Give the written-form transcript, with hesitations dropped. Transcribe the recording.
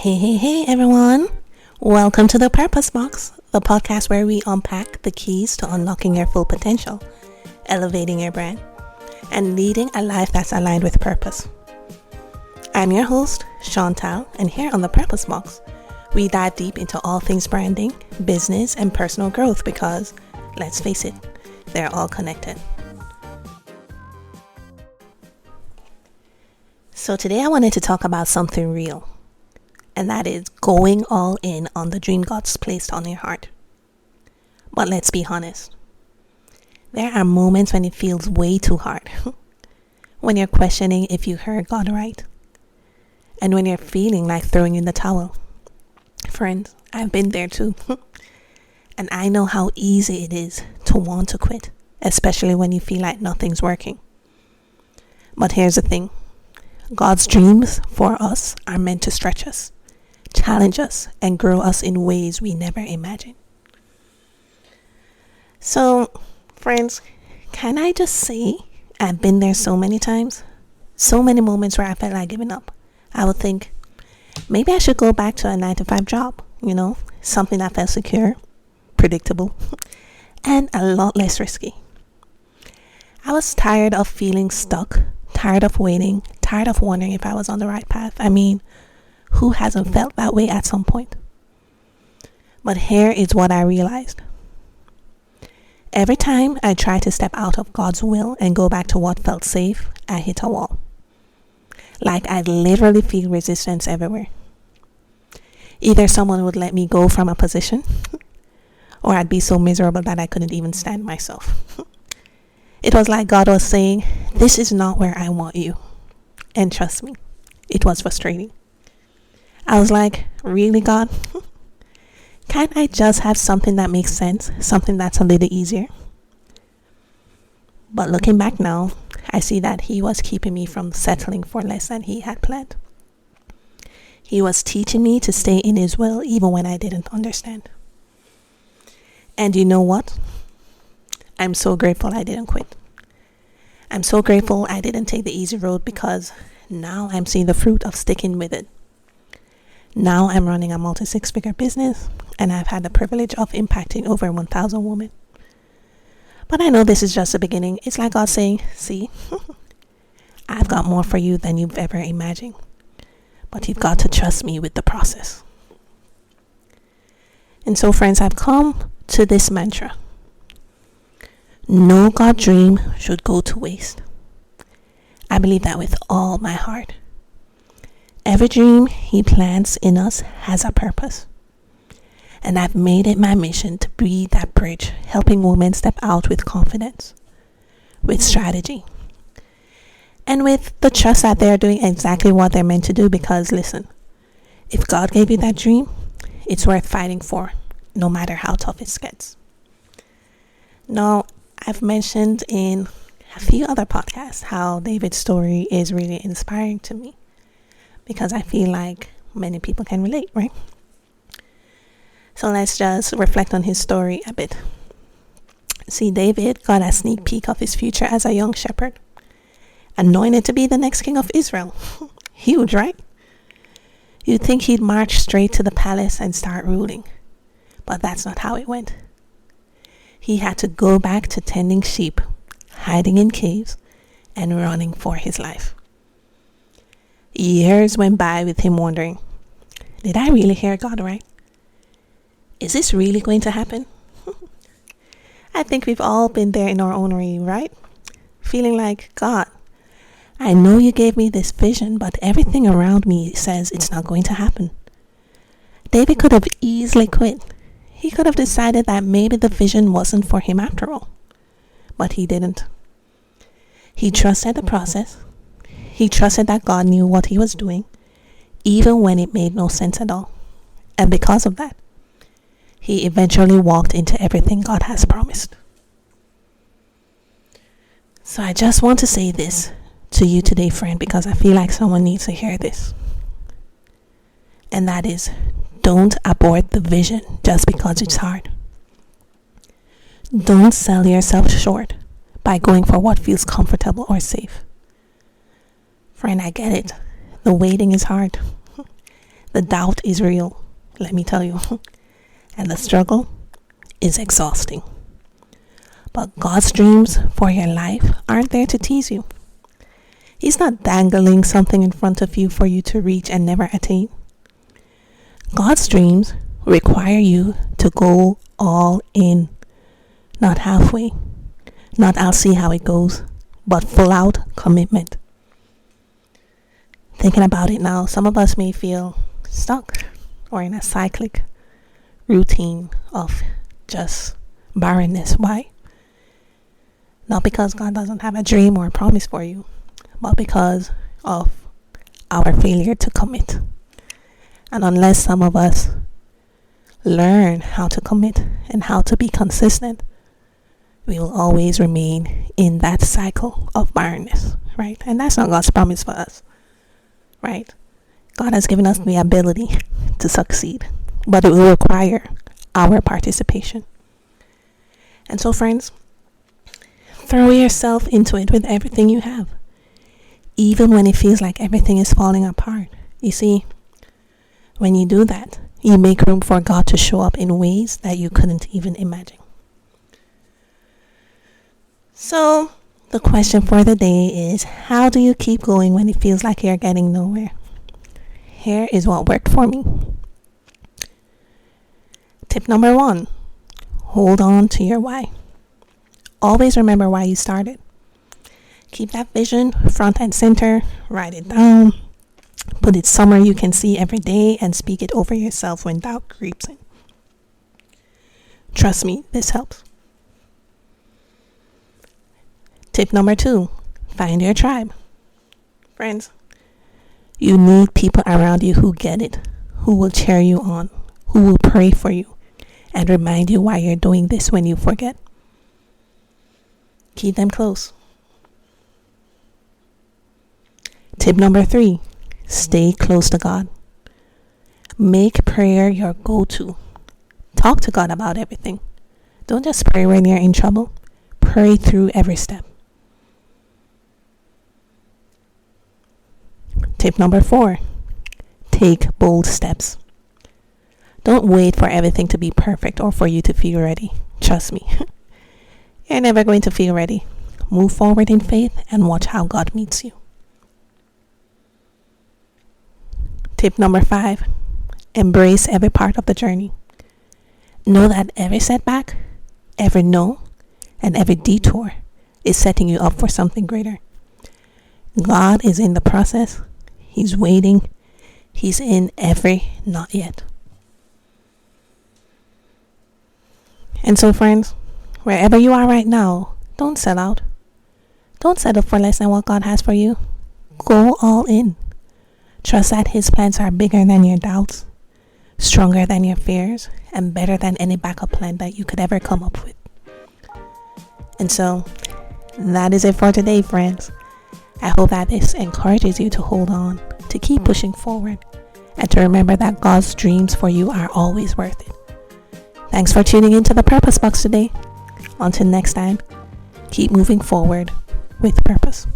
Hey everyone. Welcome to the PurposeBox, the podcast where we unpack the keys to unlocking your full potential, elevating your brand, and leading a life that's aligned with purpose. I'm your host, Seantal, and here on the PurposeBox, we dive deep into all things branding, business, and personal growth because, let's face it, they're all connected. So today I wanted to talk about something real, and that is going all in on the dream God's placed on your heart. But let's be honest. There are moments when it feels way too hard. When you're questioning if you heard God right. And when you're feeling like throwing in the towel. Friends, I've been there too. And I know how easy it is to want to quit, especially when you feel like nothing's working. But here's the thing. God's dreams for us are meant to stretch us, challenge us, and grow us in ways we never imagined. So, friends, can I just say I've been there so many times? So many moments where I felt like giving up. I would think, maybe I should go back to a 9-to-5 job, something that felt secure, predictable, and a lot less risky. I was tired of feeling stuck, tired of waiting, tired of wondering if I was on the right path. I mean, who hasn't felt that way at some point? But here is what I realized. Every time I try to step out of God's will and go back to what felt safe, I hit a wall. Like I'd literally feel resistance everywhere. Either someone would let me go from a position, or I'd be so miserable that I couldn't even stand myself. It was like God was saying, this is not where I want you. And trust me, it was frustrating. I was like, really, God? Can't I just have something that makes sense? Something that's a little easier? But looking back now, I see that He was keeping me from settling for less than He had planned. He was teaching me to stay in His will even when I didn't understand. And you know what? I'm so grateful I didn't quit. I'm so grateful I didn't take the easy road because now I'm seeing the fruit of sticking with it. Now I'm running a multi-six-figure business and I've had the privilege of impacting over 1,000 women. But I know this is just the beginning. It's like God saying, see, I've got more for you than you've ever imagined. But you've got to trust me with the process. And so, friends, I've come to this mantra. No God dream should go to waste. I believe that with all my heart. Every dream He plants in us has a purpose. And I've made it my mission to be that bridge, helping women step out with confidence, with strategy, and with the trust that they're doing exactly what they're meant to do. Because listen, if God gave you that dream, it's worth fighting for, no matter how tough it gets. Now, I've mentioned in a few other podcasts how David's story is really inspiring to me because I feel like many people can relate, right? So let's just reflect on his story a bit. See, David got a sneak peek of his future as a young shepherd, anointed to be the next king of Israel. Huge, right? You'd think he'd march straight to the palace and start ruling, but that's not how it went. He had to go back to tending sheep, hiding in caves, and running for his life. Years went by with him wondering, did I really hear God right? Is this really going to happen? I think we've all been there in our own way, right? Feeling like, God, I know you gave me this vision, but everything around me says it's not going to happen. David could have easily quit. He could have decided that maybe the vision wasn't for him after all. But he didn't. He trusted the process. He trusted that God knew what He was doing, even when it made no sense at all. And because of that, he eventually walked into everything God has promised. So I just want to say this to you today, friend, because I feel like someone needs to hear this. And that is, don't abort the vision just because it's hard. Don't sell yourself short by going for what feels comfortable or safe. Friend, I get it. The waiting is hard. The doubt is real, let me tell you. And the struggle is exhausting. But God's dreams for your life aren't there to tease you. He's not dangling something in front of you for you to reach and never attain. God's dreams require you to go all in, not halfway, not I'll see how it goes, but full out commitment. Thinking about it now, some of us may feel stuck or in a cyclic routine of just barrenness. Why? Not because God doesn't have a dream or a promise for you, but because of our failure to commit. And unless some of us learn how to commit and how to be consistent, we will always remain in that cycle of barrenness, right? And that's not God's promise for us, right? God has given us the ability to succeed, but it will require our participation. And so, friends, throw yourself into it with everything you have, even when it feels like everything is falling apart. You see, when you do that, you make room for God to show up in ways that you couldn't even imagine. So, the question for the day is, how do you keep going when it feels like you're getting nowhere? Here is what worked for me. Tip number 1, hold on to your why. Always remember why you started. Keep that vision front and center. Write it down. Put it somewhere you can see every day and speak it over yourself when doubt creeps in. Trust me, this helps. Tip number 2, find your tribe. Friends, you need people around you who get it, who will cheer you on, who will pray for you, and remind you why you're doing this when you forget. Keep them close. Tip number 3, stay close to God. Make prayer your go-to. Talk to God about everything. Don't just pray when you're in trouble. Pray through every step. Tip number 4, take bold steps. Don't wait for everything to be perfect or for you to feel ready. Trust me, you're never going to feel ready. Move forward in faith and watch how God meets you. Tip number 5, embrace every part of the journey. Know that every setback, every no, and every detour is setting you up for something greater. God is in the process. He's waiting. He's in every not yet. And so, friends, wherever you are right now, don't sell out. Don't settle for less than what God has for you. Go all in. Trust that His plans are bigger than your doubts, stronger than your fears, and better than any backup plan that you could ever come up with. And so, that is it for today, friends. I hope that this encourages you to hold on, to keep pushing forward, and to remember that God's dreams for you are always worth it. Thanks for tuning into the Purpose Box today. Until next time, keep moving forward with purpose.